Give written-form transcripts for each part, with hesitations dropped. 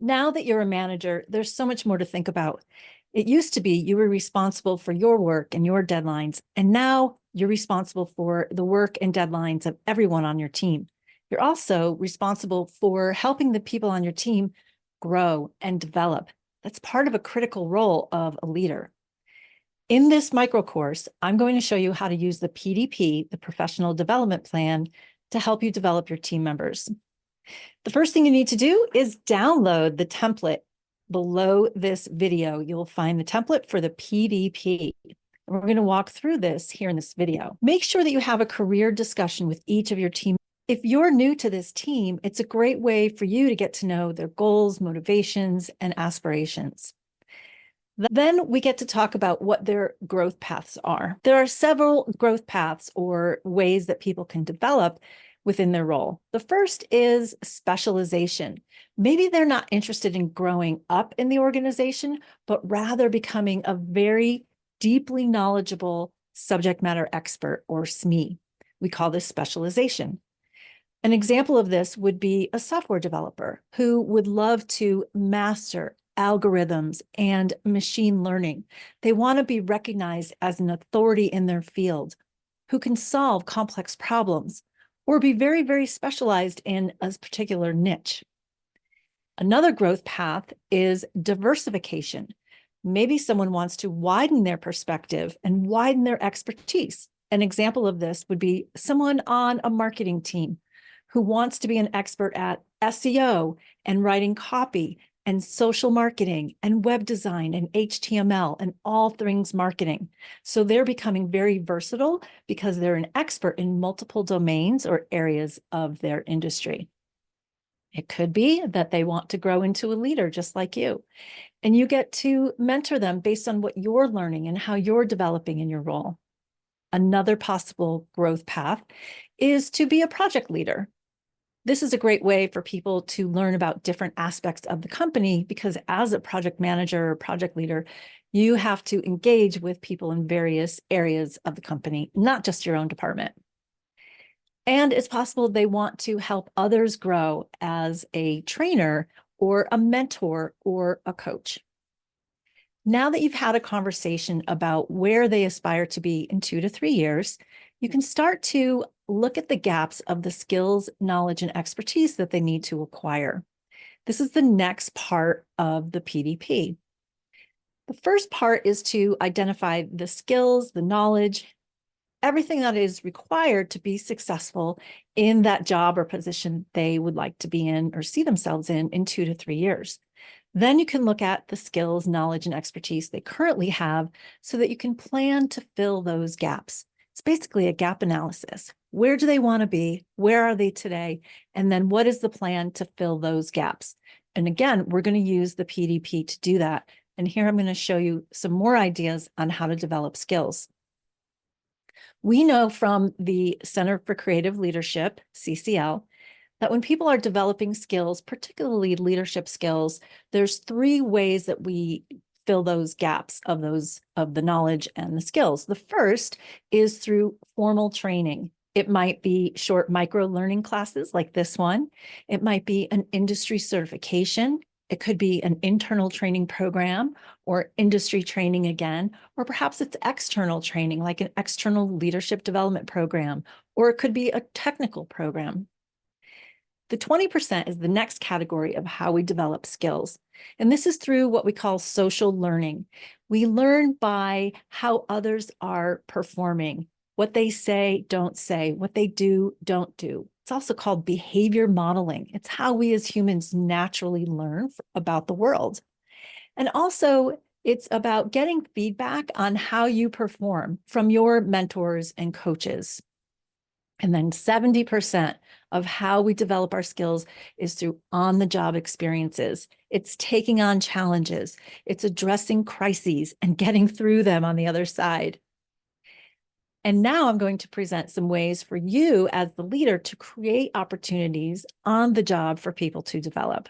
Now that you're a manager, there's so much more to think about. It used to be you were responsible for your work and your deadlines, and now you're responsible for the work and deadlines of everyone on your team. You're also responsible for helping the people on your team grow and develop. That's part of a critical role of a leader. In this micro course, I'm going to show you how to use the PDP, the Professional Development Plan, to help you develop your team members. The first thing you need to do is download the template. Below this video, you'll find the template for the PDP. And we're going to walk through this here in this video. Make sure that you have a career discussion with each of your team. If you're new to this team, it's a great way for you to get to know their goals, motivations, and aspirations. Then we get to talk about what their growth paths are. There are several growth paths or ways that people can develop within their role. The first is specialization. Maybe they're not interested in growing up in the organization, but rather becoming a very deeply knowledgeable subject matter expert, or SME. We call this specialization. An example of this would be a software developer who would love to master algorithms and machine learning. They want to be recognized as an authority in their field who can solve complex problems or be very, very specialized in a particular niche. Another growth path is diversification. Maybe someone wants to widen their perspective and widen their expertise. An example of this would be someone on a marketing team who wants to be an expert at SEO and writing copy and social marketing and web design and HTML and all things marketing. So they're becoming very versatile because they're an expert in multiple domains or areas of their industry. It could be that they want to grow into a leader just like you, and you get to mentor them based on what you're learning and how you're developing in your role. Another possible growth path is to be a project leader. This is a great way for people to learn about different aspects of the company, because as a project manager or project leader, you have to engage with people in various areas of the company, not just your own department. And it's possible they want to help others grow as a trainer or a mentor or a coach. Now that you've had a conversation about where they aspire to be in 2 to 3 years, you can start to look at the gaps of the skills, knowledge, and expertise that they need to acquire. This is the next part of the PDP. The first part is to identify the skills, the knowledge, everything that is required to be successful in that job or position they would like to be in or see themselves in 2 to 3 years. Then you can look at the skills, knowledge, and expertise they currently have so that you can plan to fill those gaps. It's basically a gap analysis. Where do they want to be? Where are they today? And then what is the plan to fill those gaps? And again, we're going to use the PDP to do that. And here I'm going to show you some more ideas on how to develop skills. We know from the Center for Creative Leadership, CCL, that when people are developing skills, particularly leadership skills, there's 3 ways that we fill those gaps of the knowledge and the skills. The first is through formal training. It might be short micro learning classes like this one. It might be an industry certification. It could be an internal training program or industry training again, or perhaps it's external training like an external leadership development program, or it could be a technical program. The 20% is the next category of how we develop skills. And this is through what we call social learning. We learn by how others are performing, what they say, don't say, what they do, don't do. It's also called behavior modeling. It's how we as humans naturally learn about the world. And also, it's about getting feedback on how you perform from your mentors and coaches. And then 70% of how we develop our skills is through on-the-job experiences. It's taking on challenges. It's addressing crises and getting through them on the other side. And now I'm going to present some ways for you as the leader to create opportunities on the job for people to develop.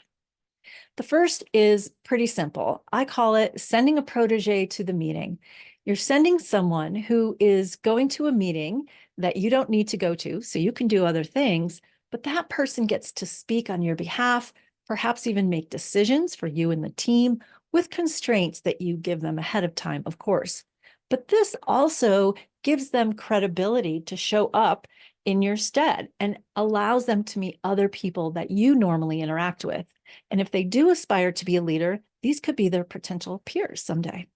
The first is pretty simple. I call it sending a protege to the meeting. You're sending someone who is going to a meeting that you don't need to go to, so you can do other things, but that person gets to speak on your behalf, perhaps even make decisions for you and the team with constraints that you give them ahead of time, of course. But this also gives them credibility to show up in your stead and allows them to meet other people that you normally interact with. And if they do aspire to be a leader, these could be their potential peers someday.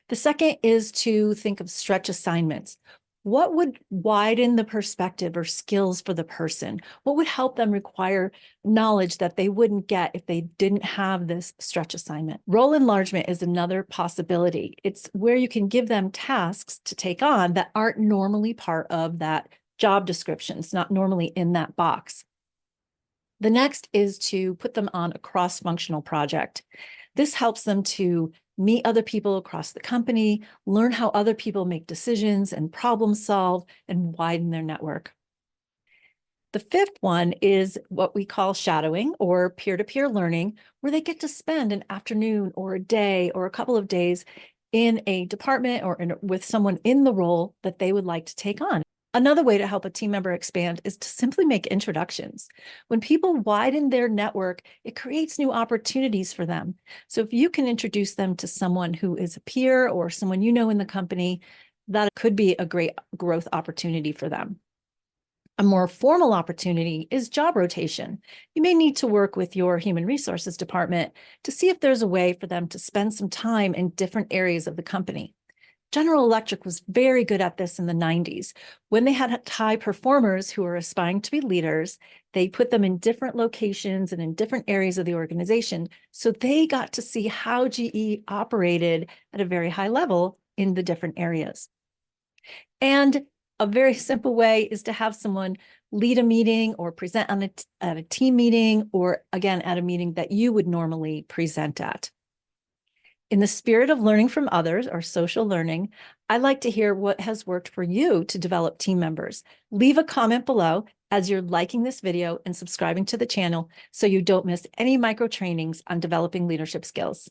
The second is to think of stretch assignments. What would widen the perspective or skills for the person? What would help them require knowledge that they wouldn't get if they didn't have this stretch assignment? Role enlargement is another possibility. It's where you can give them tasks to take on that aren't normally part of that job description. It's not normally in that box. The next is to put them on a cross-functional project. This helps them to meet other people across the company, learn how other people make decisions and problem solve, and widen their network. The fifth one is what we call shadowing or peer-to-peer learning, where they get to spend an afternoon or a day or a couple of days in a department or with someone in the role that they would like to take on. Another way to help a team member expand is to simply make introductions. When people widen their network, it creates new opportunities for them. So if you can introduce them to someone who is a peer or someone you know in the company, that could be a great growth opportunity for them. A more formal opportunity is job rotation. You may need to work with your human resources department to see if there's a way for them to spend some time in different areas of the company. General Electric was very good at this in the 90s. When they had high performers who were aspiring to be leaders, they put them in different locations and in different areas of the organization. So they got to see how GE operated at a very high level in the different areas. And a very simple way is to have someone lead a meeting or present on at a team meeting, or again, at a meeting that you would normally present at. In the spirit of learning from others or social learning, I'd like to hear what has worked for you to develop team members. Leave a comment below as you're liking this video and subscribing to the channel so you don't miss any micro trainings on developing leadership skills.